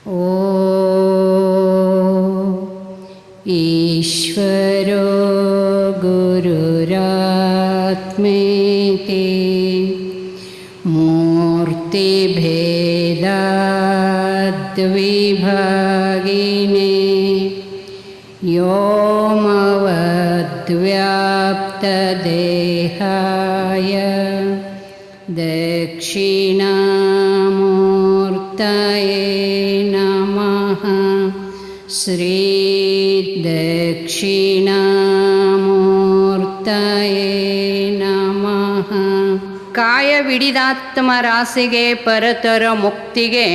ಓ ಈಶ್ವರೋ ಗುರುರಾತ್ಮೇತಿ ಮೂರ್ತಿಭೇದಾದ್ವಿಭಾಗಿನೇ ವ್ಯೋಮವದ್ವ್ಯಾಪ್ತದೇಹಾಯ ದಕ್ಷಿಣಾಮೂರ್ತಯೇ ನಮಃ. ಶ್ರೀ ದಕ್ಷಿಣಾಮೂರ್ತಯೇ ನಮಃ. ಕಾಯವಿಡಿದಾತ್ಮ ರಾಸಿಗೆ ಪರತರ ಮುಕ್ತಿಗೆ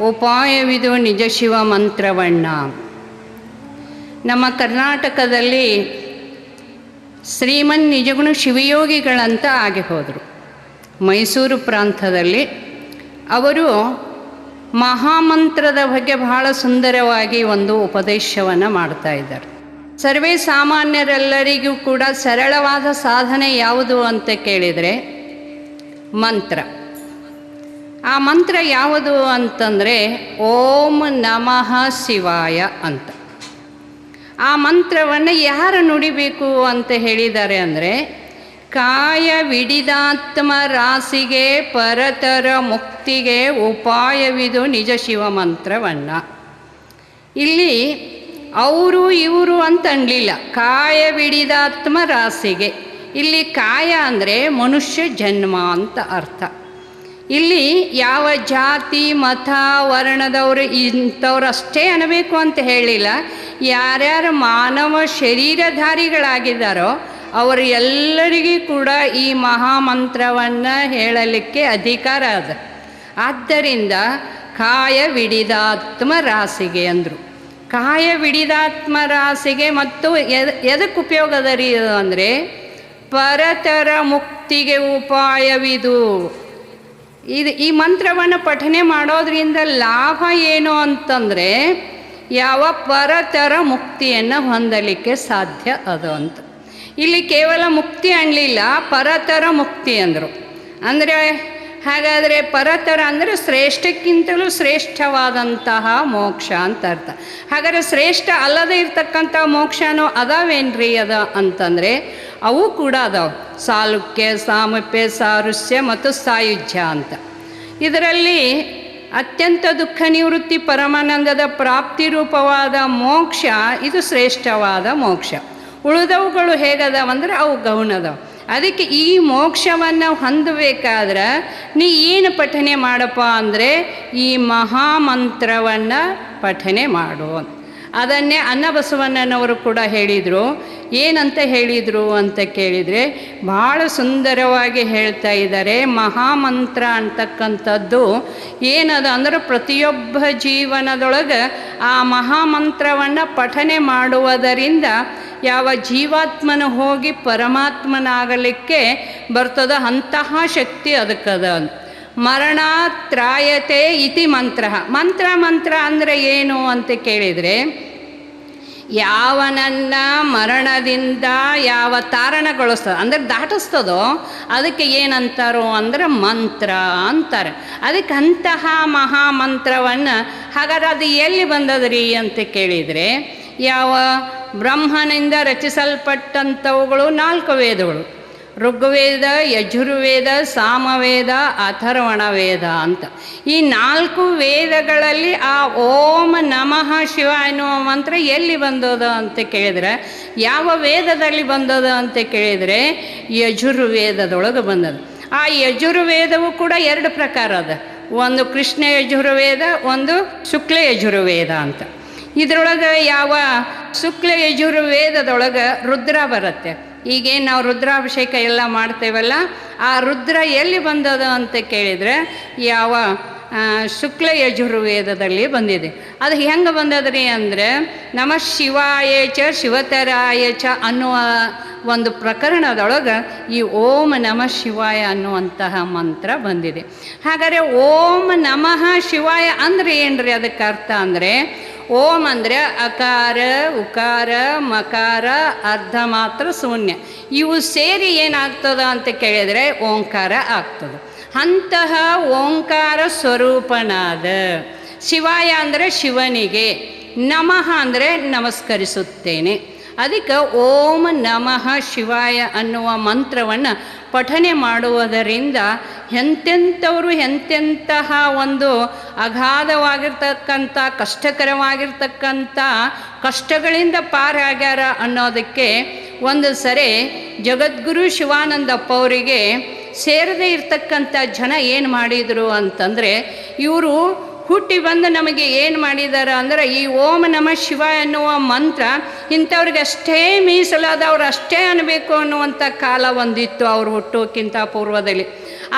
ಉಪಾಯವಿದು ನಿಜ ಶಿವ ಮಂತ್ರವಣ್ಣ. ನಮ್ಮ ಕರ್ನಾಟಕದಲ್ಲಿ ಶ್ರೀಮನ್ ನಿಜಗುಣ ಶಿವಯೋಗಿಗಳಂತ ಆಗಿ ಹೋದರು. ಮೈಸೂರು ಪ್ರಾಂತದಲ್ಲಿ ಅವರು ಮಹಾಮಂತ್ರದ ಬಗ್ಗೆ ಬಹಳ ಸುಂದರವಾಗಿ ಒಂದು ಉಪದೇಶವನ್ನು ಮಾಡ್ತಾ ಇದ್ದಾರೆ. ಸರ್ವೇ ಸಾಮಾನ್ಯರೆಲ್ಲರಿಗೂ ಕೂಡ ಸರಳವಾದ ಸಾಧನೆ ಯಾವುದು ಅಂತ ಕೇಳಿದರೆ ಮಂತ್ರ. ಆ ಮಂತ್ರ ಯಾವುದು ಅಂತಂದರೆ ಓಂ ನಮಃ ಶಿವಾಯ ಅಂತ. ಆ ಮಂತ್ರವನ್ನು ಯಾರು ನುಡಿಬೇಕು ಅಂತ ಹೇಳಿದ್ದಾರೆ ಅಂದರೆ ಕಾಯವಿಡಿದಾತ್ಮ ರಾಸಿಗೆ ಪರತರ ಮುಕ್ತಿಗೆ ಉಪಾಯವಿದು ನಿಜ ಶಿವ ಮಂತ್ರವನ್ನು. ಇಲ್ಲಿ ಅವರು ಇವರು ಅಂತ ಅನ್ನಲಿಲ್ಲ, ಕಾಯವಿಡಿದಾತ್ಮ ರಾಸಿಗೆ. ಇಲ್ಲಿ ಕಾಯ ಅಂದರೆ ಮನುಷ್ಯ ಜನ್ಮ ಅಂತ ಅರ್ಥ. ಇಲ್ಲಿ ಯಾವ ಜಾತಿ ಮತ ವರ್ಣದವರು ಇಂಥವ್ರು ಅಷ್ಟೇ ಅನ್ನಬೇಕು ಅಂತ ಹೇಳಿಲ್ಲ. ಯಾರ್ಯಾರು ಮಾನವ ಶರೀರಧಾರಿಗಳಾಗಿದ್ದಾರೋ ಅವರು ಎಲ್ಲರಿಗೂ ಕೂಡ ಈ ಮಹಾಮಂತ್ರವನ್ನು ಹೇಳಲಿಕ್ಕೆ ಅಧಿಕಾರ ಅದ. ಆದ್ದರಿಂದ ಕಾಯವಿಡಿದಾತ್ಮ ರಾಸಿಗೆ ಅಂದರು. ಕಾಯವಿಡಿದಾತ್ಮ ರಾಸಿಗೆ ಮತ್ತು ಎದಕ್ಕೆ ಉಪಯೋಗದ ರೀ ಅಂದರೆ ಪರತರ ಮುಕ್ತಿಗೆ ಉಪಾಯವಿದು. ಈ ಮಂತ್ರವನ್ನು ಪಠನೆ ಮಾಡೋದ್ರಿಂದ ಲಾಭ ಏನು ಅಂತಂದರೆ ಯಾವ ಪರತರ ಮುಕ್ತಿಯನ್ನು ಹೊಂದಲಿಕ್ಕೆ ಸಾಧ್ಯ ಅದು ಅಂತ. ಇಲ್ಲಿ ಕೇವಲ ಮುಕ್ತಿ ಅನ್ನಲಿಲ್ಲ, ಪರತರ ಮುಕ್ತಿ ಅಂದರು. ಅಂದರೆ ಹಾಗಾದರೆ ಪರತರ ಅಂದರೆ ಶ್ರೇಷ್ಠಕ್ಕಿಂತಲೂ ಶ್ರೇಷ್ಠವಾದಂತಹ ಮೋಕ್ಷ ಅಂತ ಅರ್ಥ. ಹಾಗಾದರೆ ಶ್ರೇಷ್ಠ ಅಲ್ಲದೇ ಇರ್ತಕ್ಕಂಥ ಮೋಕ್ಷನೂ ಅದಾವೇನ್ರಿ ಅದ ಅಂತಂದರೆ ಅವು ಕೂಡ ಅದಾವೆ. ಸಾಲುಕ್ಯ, ಸಾಮೀಪ್ಯ, ಸಾರುಷ್ಯ ಮತ್ತು ಸಾಯುಜ್ಯ ಅಂತ. ಇದರಲ್ಲಿ ಅತ್ಯಂತ ದುಃಖ ನಿವೃತ್ತಿ ಪರಮಾನಂದದ ಪ್ರಾಪ್ತಿ ರೂಪವಾದ ಮೋಕ್ಷ ಇದು ಶ್ರೇಷ್ಠವಾದ ಮೋಕ್ಷ. ಉಳಿದವುಗಳು ಹೇಗದಾವಂದ್ರೆ ಅವು ಗೌಣದವು. ಅದಕ್ಕೆ ಈ ಮೋಕ್ಷವನ್ನು ಹೊಂದಬೇಕಾದ್ರೆ ನೀ ಏನು ಪಠನೆ ಮಾಡಪ್ಪ ಅಂದರೆ ಈ ಮಹಾಮಂತ್ರವನ್ನು ಪಠನೆ ಮಾಡು. ಅದನ್ನೇ ಅನ್ನಬಸವಣ್ಣನವರು ಕೂಡ ಹೇಳಿದರು. ಏನಂತ ಹೇಳಿದರು ಅಂತ ಕೇಳಿದರೆ ಭಾಳ ಸುಂದರವಾಗಿ ಹೇಳ್ತಾ ಇದ್ದಾರೆ. ಮಹಾಮಂತ್ರ ಅಂತಕ್ಕಂಥದ್ದು ಏನದು ಅಂದರೆ ಪ್ರತಿಯೊಬ್ಬ ಜೀವನದೊಳಗೆ ಆ ಮಹಾಮಂತ್ರವನ್ನು ಪಠನೆ ಮಾಡುವುದರಿಂದ ಯಾವ ಜೀವಾತ್ಮನ ಹೋಗಿ ಪರಮಾತ್ಮನಾಗಲಿಕ್ಕೆ ಬರ್ತದ ಅಂತಹ ಶಕ್ತಿ ಅದಕ್ಕದ. ಮರಣಾತ್ರಾಯತೆ ಇತಿ ಮಂತ್ರ. ಮಂತ್ರ ಅಂದರೆ ಏನು ಅಂತ ಕೇಳಿದರೆ ಯಾವನನ್ನ ಮರಣದಿಂದ ಯಾವ ತಾರಣಗೊಳಿಸ್ತದ ಅಂದರೆ ದಾಟಿಸ್ತದೋ ಅದಕ್ಕೆ ಏನಂತಾರೋ ಅಂದರೆ ಮಂತ್ರ ಅಂತಾರೆ. ಅದಕ್ಕೆ ಅಂತಹ ಮಹಾಮಂತ್ರವನ್ನು ಹಾಗಾದ್ರೆ ಅದು ಎಲ್ಲಿ ಬಂದದ್ರಿ ಅಂತ ಕೇಳಿದರೆ ಯಾವ ಬ್ರಹ್ಮನಿಂದ ರಚಿಸಲ್ಪಟ್ಟಂಥವುಗಳು 4 ವೇದಗಳು: ಋಗ್ವೇದ, ಯಜುರ್ವೇದ, ಸಾಮವೇದ, ಅಥರ್ವಣ ವೇದ ಅಂತ. ಈ 4 ವೇದಗಳಲ್ಲಿ ಆ ಓಂ ನಮಃ ಶಿವ ಎನ್ನುವ ಮಂತ್ರ ಎಲ್ಲಿ ಬಂದದ ಅಂತ ಕೇಳಿದರೆ ಯಾವ ವೇದದಲ್ಲಿ ಬಂದದ ಅಂತ ಕೇಳಿದರೆ ಯಜುರ್ವೇದದೊಳಗೆ ಬಂದದ. ಆ ಯಜುರ್ವೇದವು ಕೂಡ 2 ಪ್ರಕಾರ ಅದ. ಒಂದು ಕೃಷ್ಣ ಯಜುರ್ವೇದ, ಒಂದು ಶುಕ್ಲ ಯಜುರ್ವೇದ ಅಂತ. ಇದರೊಳಗೆ ಯಾವ ಶುಕ್ಲ ಯಜುರ್ವೇದದೊಳಗೆ ರುದ್ರ ಬರುತ್ತೆ. ಈಗೇನು ನಾವು ರುದ್ರಾಭಿಷೇಕ ಎಲ್ಲ ಮಾಡ್ತೇವಲ್ಲ, ಆ ರುದ್ರ ಎಲ್ಲಿ ಬಂದದ ಅಂತ ಕೇಳಿದರೆ ಯಾವ ಶುಕ್ಲ ಯಜುರ್ವೇದದಲ್ಲಿ ಬಂದಿದೆ. ಅದು ಹೆಂಗೆ ಬಂದದ್ರಿ ಅಂದರೆ ನಮಃ ಶಿವಾಯ ಚ ಶಿವತರಾಯ ಚ ಅನ್ನುವ ಒಂದು ಪ್ರಕರಣದೊಳಗೆ ಈ ಓಂ ನಮಃ ಶಿವಾಯ ಅನ್ನುವಂತಹ ಮಂತ್ರ ಬಂದಿದೆ. ಹಾಗಾದರೆ ಓಂ ನಮಃ ಶಿವಾಯ ಅಂದರೆ ಏನ್ರಿ ಅದಕ್ಕೆ ಅರ್ಥ ಅಂದರೆ ಓಂ ಅಂದರೆ ಅಕಾರ, ಉಕಾರ, ಮಕಾರ, ಅರ್ಧ ಮಾತ್ರ ಶೂನ್ಯ ಇವು ಸೇರಿ ಏನಾಗ್ತದ ಅಂತ ಕೇಳಿದರೆ ಓಂಕಾರ ಆಗ್ತದೆ. ಅಂತಹ ಓಂಕಾರ ಸ್ವರೂಪನಾದ ಶಿವಾಯ ಅಂದರೆ ಶಿವನಿಗೆ, ನಮಃ ಅಂದರೆ ನಮಸ್ಕರಿಸುತ್ತೇನೆ. ಅದಕ್ಕೆ ಓಂ ನಮಃ ಶಿವಾಯ ಅನ್ನುವ ಮಂತ್ರವನ್ನು ಪಠನೆ ಮಾಡುವುದರಿಂದ ಎಂತೆಂಥವರು ಎಂತೆಂತಹ ಒಂದು ಅಗಾಧವಾಗಿರ್ತಕ್ಕಂಥ ಕಷ್ಟಕರವಾಗಿರ್ತಕ್ಕಂಥ ಕಷ್ಟಗಳಿಂದ ಪಾರಾಗ್ಯಾರ ಅನ್ನೋದಕ್ಕೆ ಒಂದು ಸರಿ ಜಗದ್ಗುರು ಶಿವಾನಂದಪ್ಪ ಅವರಿಗೆ ಸೇರದೇ ಇರ್ತಕ್ಕಂಥ ಜನ ಏನು ಮಾಡಿದರು ಅಂತಂದರೆ, ಇವರು ಹುಟ್ಟಿ ಬಂದು ನಮಗೆ ಏನು ಮಾಡಿದ್ದಾರೆ ಅಂದರೆ ಈ ಓಂ ನಮಃ ಶಿವಾಯ ಅನ್ನುವ ಮಂತ್ರ ಇಂಥವ್ರಿಗೆ ಅಷ್ಟೇ ಮೀಸಲಾದವ್ರು ಅಷ್ಟೇ ಅನ್ನಬೇಕು ಅನ್ನುವಂಥ ಕಾಲ ಒಂದಿತ್ತು ಅವರು ಹುಟ್ಟೋಕ್ಕಿಂತ ಪೂರ್ವದಲ್ಲಿ.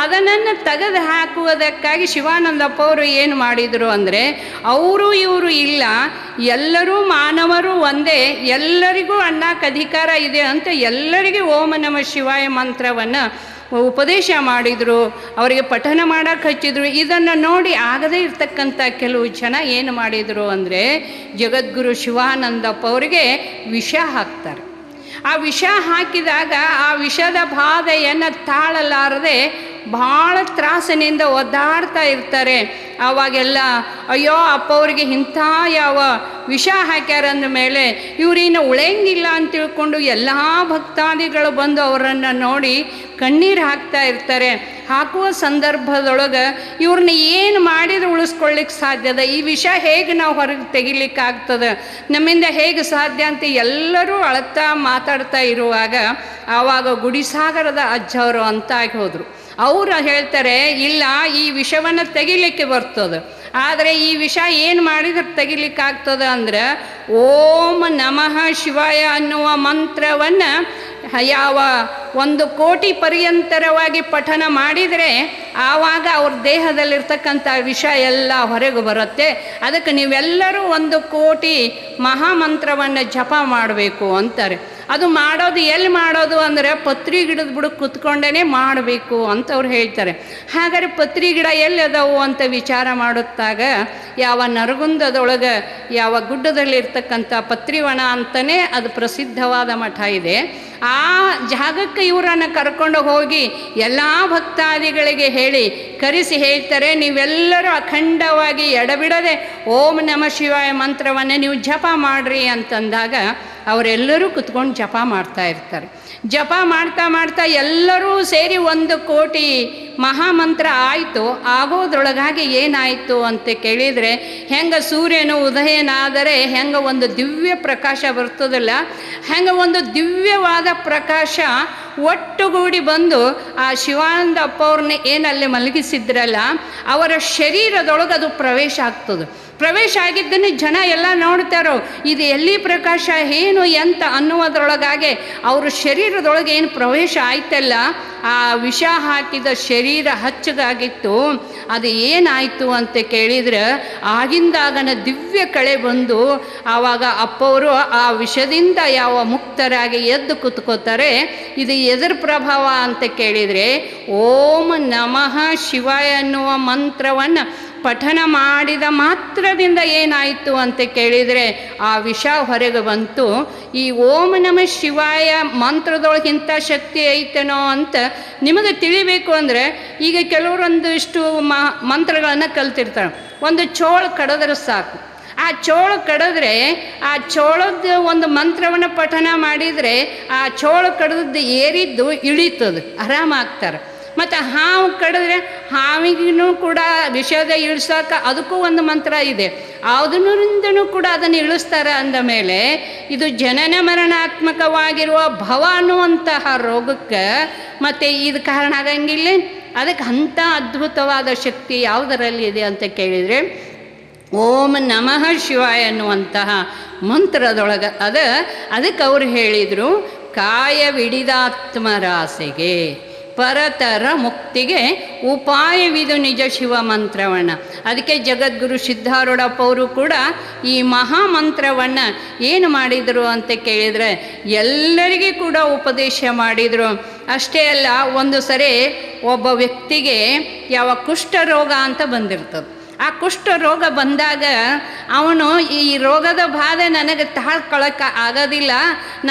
ಅದನ್ನು ತೆಗೆದು ಹಾಕುವುದಕ್ಕಾಗಿ ಶಿವಾನಂದಪ್ಪ ಅವರು ಏನು ಮಾಡಿದರು ಅಂದರೆ, ಅವರು ಇವರು ಇಲ್ಲ, ಎಲ್ಲರೂ ಮಾನವರು ಒಂದೇ, ಎಲ್ಲರಿಗೂ ಅನ್ನಕ್ಕೆ ಅಧಿಕಾರ ಇದೆ ಅಂತ ಎಲ್ಲರಿಗೂ ಓಂ ನಮಃ ಶಿವಾಯ ಮಂತ್ರವನ್ನು ಉಪದೇಶ ಮಾಡಿದರು, ಅವರಿಗೆ ಪಠನ ಮಾಡೋಕ್ಕೆ ಹಚ್ಚಿದ್ರು. ಇದನ್ನು ನೋಡಿ ಆಗದೇ ಇರ್ತಕ್ಕಂಥ ಕೆಲವು ಜನ ಏನು ಮಾಡಿದರು ಅಂದರೆ, ಜಗದ್ಗುರು ಶಿವಾನಂದಪ್ಪ ಅವರಿಗೆ ವಿಷ ಹಾಕ್ತಾರೆ. ಆ ವಿಷ ಹಾಕಿದಾಗ ಆ ವಿಷದ ಬಾಧೆಯನ್ನು ತಾಳಲಾರದೆ ಭಾಳ ತ್ರಾಸಿನಿಂದ ಒದ್ದಾಡ್ತಾ ಇರ್ತಾರೆ. ಆವಾಗೆಲ್ಲ ಅಯ್ಯೋ ಅಪ್ಪ ಅವ್ರಿಗೆ ಇಂಥ ಯಾವ ವಿಷ ಹಾಕ್ಯಾರಂದ ಮೇಲೆ ಇವರಿನ್ನು ಉಳಿಯಂಗಿಲ್ಲ ಅಂತ ತಿಳ್ಕೊಂಡು ಎಲ್ಲ ಭಕ್ತಾದಿಗಳು ಬಂದು ಅವರನ್ನು ನೋಡಿ ಕಣ್ಣೀರು ಹಾಕ್ತಾ ಇರ್ತಾರೆ. ಹಾಕುವ ಸಂದರ್ಭದೊಳಗೆ ಇವ್ರನ್ನ ಏನು ಮಾಡಿದ್ರೆ ಉಳಿಸ್ಕೊಳ್ಳಿಕ್ಕೆ ಸಾಧ್ಯದ, ಈ ವಿಷ ಹೇಗೆ ನಾವು ಹೊರಗೆ ತೆಗಿಲಿಕ್ಕಾಗ್ತದೆ, ನಮ್ಮಿಂದ ಹೇಗೆ ಸಾಧ್ಯ ಅಂತ ಎಲ್ಲರೂ ಅಳ್ತಾ ಮಾತಾಡ್ತಾ ಇರುವಾಗ ಆವಾಗ ಗುಡಿಸಾಗರದ ಅಜ್ಜವರು ಅಂತ ಆಗಿ ಹೋದರು. ಅವರು ಹೇಳ್ತಾರೆ, ಇಲ್ಲ ಈ ವಿಷವನ್ನು ತೆಗಿಲಿಕ್ಕೆ ಬರ್ತದೆ, ಆದರೆ ಈ ವಿಷ ಏನು ಮಾಡಿದ್ರೆ ತೆಗಿಲಿಕ್ಕಾಗ್ತದೆ ಅಂದ್ರೆ ಓಂ ನಮಃ ಶಿವಾಯ ಅನ್ನುವ ಮಂತ್ರವನ್ನು ಯಾವ 1 ಕೋಟಿ ಪರ್ಯಂತರವಾಗಿ ಪಠನ ಮಾಡಿದರೆ ಆವಾಗ ಅವ್ರ ದೇಹದಲ್ಲಿರ್ತಕ್ಕಂಥ ವಿಷ ಎಲ್ಲ ಹೊರಗೆ ಬರುತ್ತೆ. ಅದಕ್ಕೆ ನೀವೆಲ್ಲರೂ 1 ಕೋಟಿ ಮಹಾಮಂತ್ರವನ್ನು ಜಪ ಮಾಡಬೇಕು ಅಂತಾರೆ. ಅದು ಮಾಡೋದು ಎಲ್ಲಿ ಮಾಡೋದು ಅಂದರೆ ಪತ್ರಿ ಗಿಡದ ಬುಡಕ್ಕೆ ಕೂತ್ಕೊಂಡೇ ಮಾಡಬೇಕು ಅಂತ ಅವ್ರು ಹೇಳ್ತಾರೆ. ಹಾಗಾದರೆ ಪತ್ರಿ ಗಿಡ ಎಲ್ಲಿ ಅದಾವು ಅಂತ ವಿಚಾರ ಮಾಡುತ್ತಾಗ ಯಾವ ನರಗುಂದದೊಳಗೆ ಯಾವ ಗುಡ್ಡದಲ್ಲಿರ್ತಕ್ಕಂಥ ಪತ್ರಿವನ ಅಂತಲೇ ಅದು ಪ್ರಸಿದ್ಧವಾದ ಮಠ ಇದೆ. ಆ ಜಾಗಕ್ಕೆ ಇವರನ್ನು ಕರ್ಕೊಂಡು ಹೋಗಿ ಎಲ್ಲ ಭಕ್ತಾದಿಗಳಿಗೆ ಹೇಳಿ ಕರೆಸಿ ಹೇಳ್ತಾರೆ, ನೀವೆಲ್ಲರೂ ಅಖಂಡವಾಗಿ ಎಡಬಿಡದೆ ಓಂ ನಮಃ ಶಿವಾಯ ಮಂತ್ರವನ್ನು ನೀವು ಜಪ ಮಾಡಿರಿ ಅಂತಂದಾಗ ಅವರೆಲ್ಲರೂ ಕುತ್ಕೊಂಡು ಜಪ ಮಾಡ್ತಾ ಇರ್ತಾರೆ. ಜಪ ಮಾಡ್ತಾ ಮಾಡ್ತಾ ಎಲ್ಲರೂ ಸೇರಿ 1 ಕೋಟಿ ಮಹಾಮಂತ್ರ ಆಯಿತು. ಆಗೋದ್ರೊಳಗಾಗಿ ಏನಾಯಿತು ಅಂತ ಕೇಳಿದರೆ, ಹೆಂಗೆ ಸೂರ್ಯನು ಉದಯನಾದರೆ ಹೆಂಗೆ ಒಂದು ದಿವ್ಯ ಪ್ರಕಾಶ ಬರ್ತದಲ್ಲ, ಹೆಂಗೆ ಒಂದು ದಿವ್ಯವಾದ ಪ್ರಕಾಶ ಒಟ್ಟುಗೂಡಿ ಬಂದು ಆ ಶಿವಾನಂದ ಅಪ್ಪ ಅವ್ರನ್ನ ಏನಲ್ಲಿ ಮಲಗಿಸಿದ್ರಲ್ಲ ಅವರ ಶರೀರದೊಳಗೆ ಅದು ಪ್ರವೇಶ ಆಗ್ತದೆ. ಪ್ರವೇಶ ಆಗಿದ್ದನ್ನು ಜನ ಎಲ್ಲ ನೋಡ್ತಾರೋ, ಇದು ಎಲ್ಲಿ ಪ್ರಕಾಶ ಏನು ಎಂತ ಅನ್ನುವುದ್ರೊಳಗಾಗಿ ಅವ್ರ ಶರೀರದೊಳಗೆ ಏನು ಪ್ರವೇಶ ಆಯ್ತಲ್ಲ, ಆ ವಿಷ ಹಾಕಿದ ಶರೀರ ಹಚ್ಚಗಾಗಿತ್ತು. ಅದು ಏನಾಯಿತು ಅಂತ ಕೇಳಿದರೆ ಆಗಿಂದಾಗನ ದಿವ್ಯ ಕಳೆ ಬಂದು ಆವಾಗ ಅಪ್ಪವರು ಆ ವಿಷದಿಂದ ಯಾವ ಮುಕ್ತರಾಗಿ ಎದ್ದು ಕೂತ್ಕೋತಾರೆ. ಇದು ಎದುರ ಪ್ರಭಾವ ಅಂತ ಕೇಳಿದರೆ ಓಂ ನಮಃ ಶಿವಾಯ ಅನ್ನುವ ಮಂತ್ರವನ್ನು ಪಠನ ಮಾಡಿದ ಮಾತ್ರದಿಂದ ಏನಾಯಿತು ಅಂತ ಕೇಳಿದರೆ ಆ ವಿಷ ಹೊರಗೆ ಬಂತು. ಈ ಓಂ ನಮಃ ಶಿವಾಯ ಮಂತ್ರದೊಳಗಿಂತ ಶಕ್ತಿ ಐತನೋ ಅಂತ ನಿಮಗೆ ತಿಳಿಬೇಕು ಅಂದರೆ, ಈಗ ಕೆಲವರೊಂದು ಇಷ್ಟು ಮಂತ್ರಗಳನ್ನು ಕಲ್ತಿರ್ತಾರೆ. ಒಂದು ಚೋಳು ಕಡಿದ್ರೆ ಸಾಕು, ಆ ಚೋಳು ಕಡಿದ್ರೆ ಆ ಚೋಳದ ಒಂದು ಮಂತ್ರವನ್ನು ಪಠನ ಮಾಡಿದರೆ ಆ ಚೋಳು ಕಡಿದು ಏರಿದ್ದು ಇಳೀತದೆ, ಆರಾಮಾಗ್ತಾರೆ. ಮತ್ತು ಹಾವು ಕಡಿದ್ರೆ ಹಾವಿಗೂ ಕೂಡ ವಿಷದ ಇಳಿಸೋಕೆ ಅದಕ್ಕೂ ಒಂದು ಮಂತ್ರ ಇದೆ, ಯಾವುದರಿಂದನೂ ಕೂಡ ಅದನ್ನು ಇಳಿಸ್ತಾರೆ. ಅಂದ ಮೇಲೆ ಇದು ಜನನ ಮರಣಾತ್ಮಕವಾಗಿರುವ ಭವ ಅನ್ನುವಂತಹ ರೋಗಕ್ಕೆ ಮತ್ತು ಇದು ಕಾರಣ ಆಗಂಗಿಲ್ಲ. ಅದಕ್ಕೆ ಅಂಥ ಅದ್ಭುತವಾದ ಶಕ್ತಿ ಯಾವುದರಲ್ಲಿ ಇದೆ ಅಂತ ಕೇಳಿದರೆ ಓಂ ನಮಃ ಶಿವಾಯ ಅನ್ನುವಂತಹ ಮಂತ್ರದೊಳಗೆ ಅದಕ್ಕೆ ಅವರು ಹೇಳಿದರು, ಕಾಯವಿಡಿದಾತ್ಮರಾಸೆಗೆ ಪರತರ ಮುಕ್ತಿಗೆ ಉಪಾಯವಿದು ನಿಜ ಶಿವ ಮಂತ್ರವನ್ನು. ಅದಕ್ಕೆ ಜಗದ್ಗುರು ಸಿದ್ಧಾರೂಢಪ್ಪ ಅವರು ಕೂಡ ಈ ಮಹಾಮಂತ್ರವನ್ನು ಏನು ಮಾಡಿದರು ಅಂತ ಕೇಳಿದರೆ ಎಲ್ಲರಿಗೂ ಕೂಡ ಉಪದೇಶ ಮಾಡಿದರು. ಅಷ್ಟೇ ಅಲ್ಲ, ಒಂದು ಸರಿ ಒಬ್ಬ ವ್ಯಕ್ತಿಗೆ ಯಾವ ಕುಷ್ಠರೋಗ ಅಂತ ಬಂದಿರ್ತದೆ. ಆ ಕುಷ್ಠರೋಗ ಬಂದಾಗ ಅವನು ಈ ರೋಗದ ಬಾಧೆ ನನಗೆ ತಾಳ್ಕೊಳಕ್ಕೆ ಆಗೋದಿಲ್ಲ,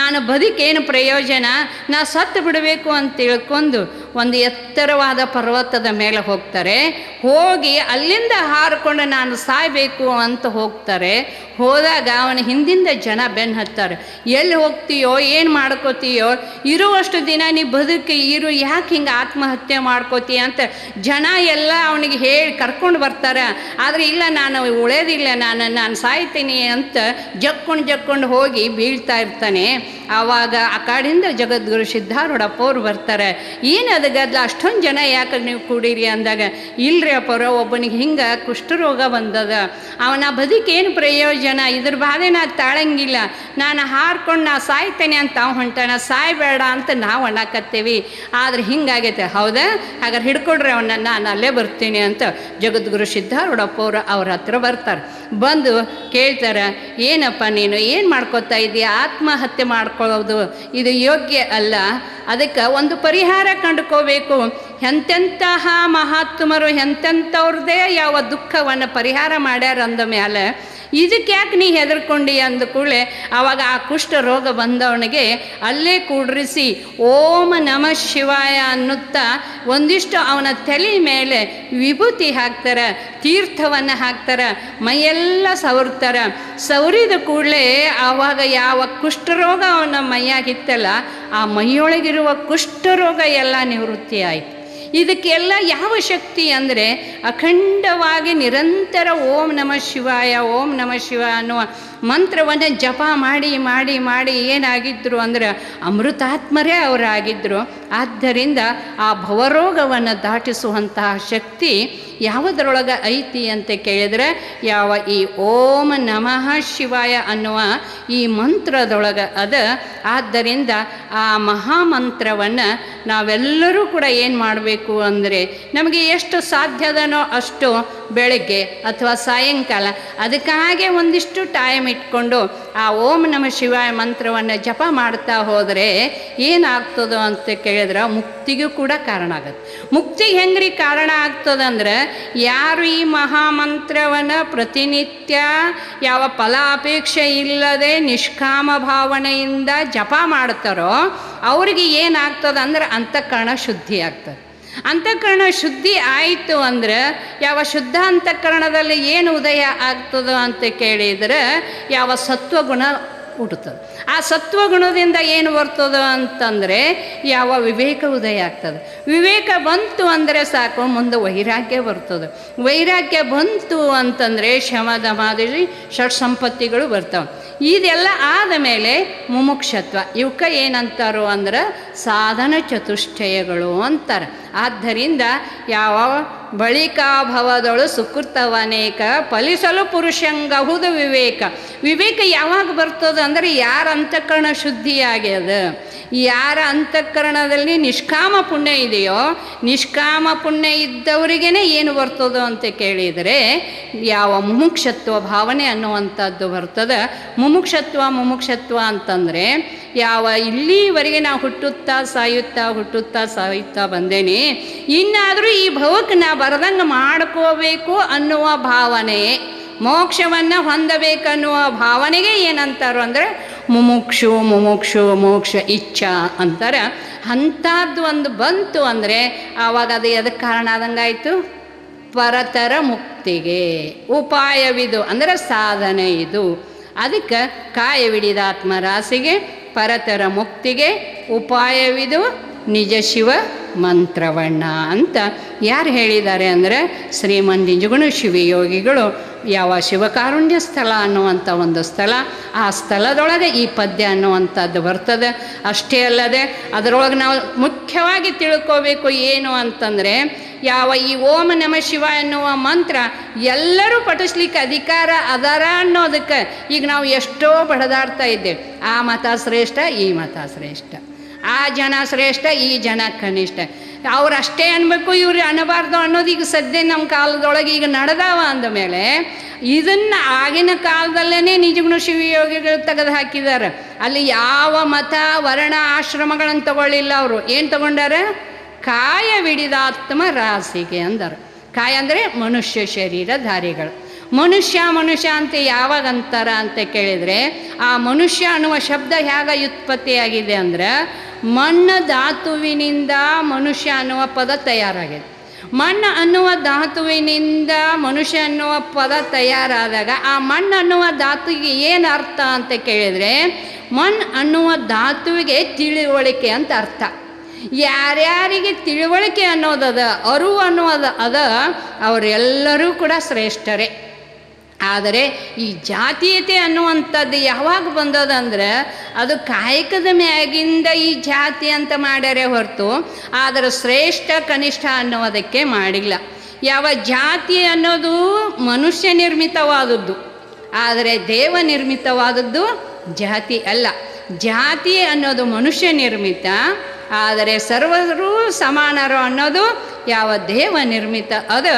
ನಾನು ಬದುಕೇನು ಪ್ರಯೋಜನ, ನಾ ಸತ್ತು ಬಿಡಬೇಕು ಅಂತ ತಿಳ್ಕೊಂಡು ಒಂದು ಎತ್ತರವಾದ ಪರ್ವತದ ಮೇಲೆ ಹೋಗ್ತಾರೆ. ಹೋಗಿ ಅಲ್ಲಿಂದ ಹಾರಿಕೊಂಡು ನಾನು ಸಾಯಬೇಕು ಅಂತ ಹೋಗ್ತಾರೆ. ಹೋದಾಗ ಅವನ ಹಿಂದಿಂದ ಜನ ಬೆನ್ನು ಹತ್ತಾರೆ. ಎಲ್ಲಿ ಹೋಗ್ತೀಯೋ, ಏನು ಮಾಡ್ಕೋತೀಯೋ, ಇರುವಷ್ಟು ದಿನ ನೀ ಬದುಕಿ ಇರು, ಯಾಕೆ ಹಿಂಗೆ ಆತ್ಮಹತ್ಯೆ ಮಾಡ್ಕೋತೀಯ ಅಂತ ಜನ ಎಲ್ಲ ಅವನಿಗೆ ಹೇಳಿ ಕರ್ಕೊಂಡು ಬರ್ತಾರೆ. ಆದರೆ ಇಲ್ಲ, ನಾನು ಉಳಿಯೋದಿಲ್ಲ, ನಾನು ಸಾಯ್ತೀನಿ ಅಂತ ಜಕ್ಕೊಂಡು ಹೋಗಿ ಬೀಳ್ತಾ ಇರ್ತಾನೆ. ಆವಾಗ ಆ ಕಾಡಿಂದ ಜಗದ್ಗುರು ಸಿದ್ಧಾರೂಢಪ್ಪ ಅವ್ರು ಬರ್ತಾರೆ. ಏನದು ಗದ್ದಲ, ಅಷ್ಟೊಂದು ಜನ ಯಾಕೆ ನೀವು ಕೂಡಿರಿ ಅಂದಾಗ, ಇಲ್ರಿ ಅಪ್ಪರ ಒಬ್ಬನಿಗೆ ಹಿಂಗೆ ಕುಷ್ಠರೋಗ ಬಂದದ, ಅವನ ಬದುಕೇನು ಪ್ರಯೋಜನ, ಇದ್ರ ಬಾಧೆ ನಾ ತಾಳಂಗಿಲ್ಲ, ನಾನು ಹಾರ್ಕೊಂಡು ನಾ ಸಾಯ್ತೇನೆ ಅಂತ ಅವ ಹೊಂಟಾನ, ಸಾಯ್ಬೇಡ ಅಂತ ನಾವು ಅನ್ನಕತ್ತೇವಿ, ಆದರೆ ಹಿಂಗಾಗೈತೆ. ಹೌದಾ, ಹಾಗಾದ್ರೆ ಹಿಡ್ಕೊಡ್ರಿ ಅವನ್ನ, ನಾನು ಅಲ್ಲೇ ಬರ್ತೀನಿ ಅಂತ ಜಗದ್ಗುರು ಸಿದ್ಧಾರೂಢಪ್ಪ ಅವ್ರ ಹತ್ರ ಬರ್ತಾರೆ. ಬಂದು ಕೇಳ್ತಾರೆ, ಏನಪ್ಪ ನೀನು ಏನು ಮಾಡ್ಕೋತಾ ಇದೀಯ, ಆತ್ಮಹತ್ಯೆ ಮಾಡ್ಕೊಳ್ಳೋದು ಇದು ಯೋಗ್ಯ ಅಲ್ಲ, ಅದಕ್ಕೆ ಒಂದು ಪರಿಹಾರ ಕಂಡುಕೋಬೇಕು. ಎಂತೆಂತಹ ಮಹಾತ್ಮರು ಎಂತೆಂಥವ್ರದ್ದೇ ಯಾವ ದುಃಖವನ್ನು ಪರಿಹಾರ ಮಾಡ್ಯಾರ ಅಂದ ಮೇಲೆ ಇದಕ್ಕೆ ಯಾಕೆ ನೀ ಹೆದರ್ಕೊಂಡಿ ಅಂದ ಕೂಡಲೇ ಆವಾಗ ಆ ಕುಷ್ಠ ರೋಗ ಬಂದವನಿಗೆ ಅಲ್ಲೇ ಕೂಡ್ರಿಸಿ ಓಂ ನಮಃ ಶಿವಾಯ ಅನ್ನುತ್ತಾ ಒಂದಿಷ್ಟು ಅವನ ತಲೆ ಮೇಲೆ ವಿಭೂತಿ ಹಾಕ್ತಾರೆ, ತೀರ್ಥವನ್ನು ಹಾಕ್ತಾರೆ, ಮೈಯೆಲ್ಲ ಸವರ್ತಾರೆ. ಸವರಿದ ಕೂಡಲೇ ಆವಾಗ ಯಾವ ಕುಷ್ಠರೋಗ ಅವನ ಮೈಯಾಗಿತ್ತಲ್ಲ, ಆ ಮೈಯೊಳಗಿರುವ ಕುಷ್ಠರೋಗ ಎಲ್ಲ ನಿವೃತ್ತಿ ಆಯಿತು. ಇದಕ್ಕೆಲ್ಲ ಯಾವ ಶಕ್ತಿ ಅಂದರೆ ಅಖಂಡವಾಗಿ ನಿರಂತರ ಓಂ ನಮಃ ಶಿವಾಯ ಓಂ ನಮಃ ಶಿವಾಯ ಅನ್ನುವ ಮಂತ್ರವನ್ನು ಜಪ ಮಾಡಿ ಮಾಡಿ ಮಾಡಿ ಏನಾಗಿದ್ದರು ಅಂದರೆ ಅಮೃತಾತ್ಮರೇ ಅವರಾಗಿದ್ದರು. ಆದ್ದರಿಂದ ಆ ಭವರೋಗವನ್ನು ದಾಟಿಸುವಂತಹ ಶಕ್ತಿ ಯಾವುದರೊಳಗೆ ಐತಿ ಅಂತ ಕೇಳಿದರೆ ಯಾವ ಈ ಓಂ ನಮಃ ಶಿವಾಯ ಅನ್ನುವ ಈ ಮಂತ್ರದೊಳಗೆ ಅದ. ಆದ್ದರಿಂದ ಆ ಮಹಾಮಂತ್ರವನ್ನು ನಾವೆಲ್ಲರೂ ಕೂಡ ಏನು ಮಾಡಬೇಕು ಅಂದರೆ ನಮಗೆ ಎಷ್ಟು ಸಾಧ್ಯದನೋ ಅಷ್ಟು ಬೆಳಗ್ಗೆ ಅಥವಾ ಸಾಯಂಕಾಲ ಅದಕ್ಕಾಗೆ ಒಂದಿಷ್ಟು ಟೈಮ್ ಇಟ್ಕೊಂಡು ಆ ಓಂ ನಮಃ ಶಿವಾಯ ಮಂತ್ರವನ್ನು ಜಪ ಮಾಡ್ತಾ ಹೋದರೆ ಏನಾಗ್ತದೋ ಅಂತ ಕೇಳಿದ್ರೆ ಮುಕ್ತಿಗೂ ಕೂಡ ಕಾರಣ ಆಗುತ್ತೆ. ಮುಕ್ತಿಗೆ ಹೆಂಗ್ರಿ ಕಾರಣ ಆಗ್ತದಂದ್ರೆ ಯಾರು ಈ ಮಹಾಮಂತ್ರವನ್ನು ಪ್ರತಿನಿತ್ಯ ಯಾವ ಫಲಾಪೇಕ್ಷೆ ಇಲ್ಲದೆ ನಿಷ್ಕಾಮ ಭಾವನೆಯಿಂದ ಜಪ ಮಾಡ್ತಾರೋ ಅವ್ರಿಗೆ ಏನಾಗ್ತದಂದ್ರೆ ಅಂತಃಕರಣ ಶುದ್ಧಿ ಆಗ್ತದೆ. ಅಂತಃಕರಣ ಶುದ್ಧಿ ಆಯಿತು ಅಂದರೆ ಯಾವ ಶುದ್ಧ ಅಂತಃಕರಣದಲ್ಲಿ ಏನು ಉದಯ ಆಗ್ತದೋ ಅಂತ ಕೇಳಿದರೆ ಯಾವ ಸತ್ವಗುಣ ಹುಟ್ಟುತ್ತದೆ. ಆ ಸತ್ವಗುಣದಿಂದ ಏನು ಬರ್ತದೋ ಅಂತಂದರೆ ಯಾವ ವಿವೇಕ ಉದಯ ಆಗ್ತದೆ. ವಿವೇಕ ಬಂತು ಅಂದರೆ ಸಾಕು, ಮುಂದೆ ವೈರಾಗ್ಯ ಬರ್ತದೆ. ವೈರಾಗ್ಯ ಬಂತು ಅಂತಂದರೆ ಶಮ ದಮಾದಿ ಷಟ್ ಸಂಪತ್ತಿಗಳು ಬರ್ತಾವೆ. ಇದೆಲ್ಲ ಆದ ಮೇಲೆ ಮುಮುಕ್ಷತ್ವ, ಇವಕ್ಕೆ ಏನಂತಾರೋ ಅಂದ್ರೆ ಸಾಧನ ಚತುಷ್ಟಯಗಳು ಅಂತಾರೆ. ಆದ್ದರಿಂದ ಯಾವ ಬಳಿಕಾಭವದಳು ಸುಕೃತವನೇಕ ಫಲಿಸಲು ಪುರುಷಂಗಹುದು ವಿವೇಕ. ವಿವೇಕ ಯಾವಾಗ ಬರ್ತದೆ ಅಂದರೆ ಯಾರ ಅಂತಃಕರಣ ಶುದ್ಧಿಯಾಗ್ಯದ, ಯಾರ ಅಂತಃಕರಣದಲ್ಲಿ ನಿಷ್ಕಾಮ ಪುಣ್ಯ ಇದೆಯೋ, ನಿಷ್ಕಾಮ ಪುಣ್ಯ ಇದ್ದವರಿಗೇ ಏನು ಬರ್ತದೋ ಅಂತ ಕೇಳಿದರೆ ಯಾವ ಮುಮುಕ್ಷತ್ವ ಭಾವನೆ ಅನ್ನುವಂಥದ್ದು ಬರ್ತದೆ. ಮುಮುಕ್ಷತ್ವ ಅಂತಂದರೆ ಯಾವ ಇಲ್ಲಿವರೆಗೆ ನಾವು ಹುಟ್ಟುತ್ತಾ ಸಾಯುತ್ತಾ ಬಂದೇನೆ, ಇನ್ನಾದರೂ ಈ ಭವಕ್ಕೆ ನಾ ಬರದಂಗೆ ಮಾಡ್ಕೋಬೇಕು ಅನ್ನುವ ಭಾವನೆ, ಮೋಕ್ಷವನ್ನು ಹೊಂದಬೇಕನ್ನುವ ಭಾವನೆಗೆ ಏನಂತಾರೋ ಅಂದರೆ ಮುಮುಕ್ಷು ಮೋಕ್ಷ ಇಚ್ಛಾ ಅಂತಾರೆ. ಅಂಥದ್ದು ಒಂದು ಬಂತು ಅಂದರೆ ಆವಾಗ ಅದು ಎದಕ್ಕೆ ಕಾರಣ ಆದಂಗಾಯಿತು? ಪರತರ ಮುಕ್ತಿಗೆ ಉಪಾಯವಿದು ಅಂದರೆ ಸಾಧನೆ ಇದು. ಅದಕ್ಕೆ ಕಾಯವಿಡಿದ ಆತ್ಮರಾಶಿಗೆ ಪರತರ ಮುಕ್ತಿಗೆ ಉಪಾಯವಿದು ನಿಜ ಶಿವ ಮಂತ್ರವಣ್ಣ ಅಂತ ಯಾರು ಹೇಳಿದ್ದಾರೆ ಅಂದರೆ ಶ್ರೀಮನ್ ನಿಜಗುಣ ಶಿವಯೋಗಿಗಳು ಯಾವ ಶಿವಕಾರುಣ್ಯ ಸ್ಥಳ ಅನ್ನುವಂಥ ಒಂದು ಸ್ಥಳ, ಆ ಸ್ಥಳದೊಳಗೆ ಈ ಪದ್ಯ ಅನ್ನುವಂಥದ್ದು ಬರ್ತದೆ. ಅಷ್ಟೇ ಅಲ್ಲದೆ ಅದರೊಳಗೆ ನಾವು ಮುಖ್ಯವಾಗಿ ತಿಳ್ಕೋಬೇಕು ಏನು ಅಂತಂದರೆ ಯಾವ ಈ ಓಂ ನಮಃ ಶಿವ ಎನ್ನುವ ಮಂತ್ರ ಎಲ್ಲರೂ ಪಠಿಸ್ಲಿಕ್ಕೆ ಅಧಿಕಾರ ಅದಾರ ಅನ್ನೋದಕ್ಕೆ ಈಗ ನಾವು ಎಷ್ಟೋ ಬಡದಾಡ್ತಾ ಇದ್ದೇವೆ. ಆ ಮತ ಶ್ರೇಷ್ಠ, ಈ ಮತ ಶ್ರೇಷ್ಠ, ಆ ಜನ ಶ್ರೇಷ್ಠ, ಈ ಜನ ಕನಿಷ್ಠ, ಅವ್ರು ಅಷ್ಟೇ ಅನ್ಬೇಕು ಇವ್ರು ಅನ್ನಬಾರ್ದು ಅನ್ನೋದು ಈಗ ಸದ್ಯ ನಮ್ಮ ಕಾಲದೊಳಗೆ ಈಗ ನಡೆದಾವ ಅಂದಮೇಲೆ ಇದನ್ನು ಆಗಿನ ಕಾಲದಲ್ಲೇ ನಿಜಗುಣ ಶಿವಯೋಗಿಗಳು ತೆಗೆದು ಹಾಕಿದ್ದಾರೆ. ಅಲ್ಲಿ ಯಾವ ಮತ ವರ್ಣ ಆಶ್ರಮಗಳನ್ನು ತಗೊಳ್ಳಿಲ್ಲ. ಅವರು ಏನು ತಗೊಂಡಾರ? ಕಾಯವಿಡಿದಾತ್ಮ ರಾಶಿಗೆ ಅಂದರು. ಕಾಯ ಅಂದರೆ ಮನುಷ್ಯ ಶರೀರಧಾರಿಗಳು. ಮನುಷ್ಯ ಮನುಷ್ಯ ಅಂತ ಯಾವಾಗ ಅಂತಾರ ಅಂತ ಕೇಳಿದರೆ, ಆ ಮನುಷ್ಯ ಅನ್ನುವ ಶಬ್ದ ಹೇಗೆ ವ್ಯುತ್ಪತ್ತಿಯಾಗಿದೆ ಅಂದರೆ, ಮಣ್ಣು ಧಾತುವಿನಿಂದ ಮನುಷ್ಯ ಅನ್ನುವ ಪದ ತಯಾರಾಗಿದೆ. ಮಣ್ಣು ಅನ್ನುವ ಧಾತುವಿನಿಂದ ಮನುಷ್ಯ ಅನ್ನುವ ಪದ ತಯಾರಾದಾಗ ಆ ಮಣ್ಣು ಅನ್ನುವ ಧಾತುವಿಗೆ ಏನು ಅರ್ಥ ಅಂತ ಕೇಳಿದರೆ, ಮಣ್ಣು ಅನ್ನುವ ಧಾತುವಿಗೆ ತಿಳುವಳಿಕೆ ಅಂತ ಅರ್ಥ. ಯಾರ್ಯಾರಿಗೆ ತಿಳುವಳಿಕೆ ಅನ್ನೋದದ, ಅರಿವು ಅನ್ನೋದು ಅದ, ಅವರೆಲ್ಲರೂ ಕೂಡ ಶ್ರೇಷ್ಠರೇ. ಆದರೆ ಈ ಜಾತೀಯತೆ ಅನ್ನುವಂಥದ್ದು ಯಾವಾಗ ಬಂದದಂದ್ರೆ, ಅದು ಕಾಯಕದ ಮ್ಯಾಗಿಂದ ಈ ಜಾತಿ ಅಂತ ಮಾಡ್ಯಾರೆ ಹೊರತು ಆದರೆ ಶ್ರೇಷ್ಠ ಕನಿಷ್ಠ ಅನ್ನೋದಕ್ಕೆ ಮಾಡಿಲ್ಲ. ಯಾವ ಜಾತಿ ಅನ್ನೋದು ಮನುಷ್ಯ ನಿರ್ಮಿತವಾದದ್ದು, ಆದರೆ ದೇವ ನಿರ್ಮಿತವಾದದ್ದು ಜಾತಿ ಅಲ್ಲ. ಜಾತಿ ಅನ್ನೋದು ಮನುಷ್ಯ ನಿರ್ಮಿತ, ಆದರೆ ಸರ್ವರೂ ಸಮಾನರು ಅನ್ನೋದು ಯಾವ ದೇವ ನಿರ್ಮಿತ ಅದ.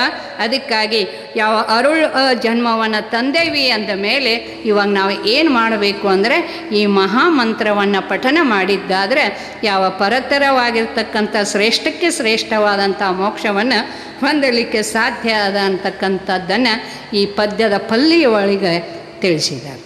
ಅದಕ್ಕಾಗಿ ಯಾವ ಅರುಳು ಜನ್ಮವನ್ನು ತಂದೇವಿ ಅಂದ ಮೇಲೆ ಇವಾಗ ನಾವು ಏನು ಮಾಡಬೇಕು ಅಂದರೆ, ಈ ಮಹಾಮಂತ್ರವನ್ನು ಪಠನ ಮಾಡಿದ್ದಾದರೆ ಯಾವ ಪರತರವಾಗಿರ್ತಕ್ಕಂಥ ಶ್ರೇಷ್ಠಕ್ಕೆ ಶ್ರೇಷ್ಠವಾದಂಥ ಮೋಕ್ಷವನ್ನು ಹೊಂದಲಿಕ್ಕೆ ಸಾಧ್ಯ ಅದ ಅಂತಕ್ಕಂಥದ್ದನ್ನು ಈ ಪದ್ಯದ ಪಲ್ಲಿಯ ಒಳಗೆ ತಿಳಿಸಿದ್ದಾರೆ.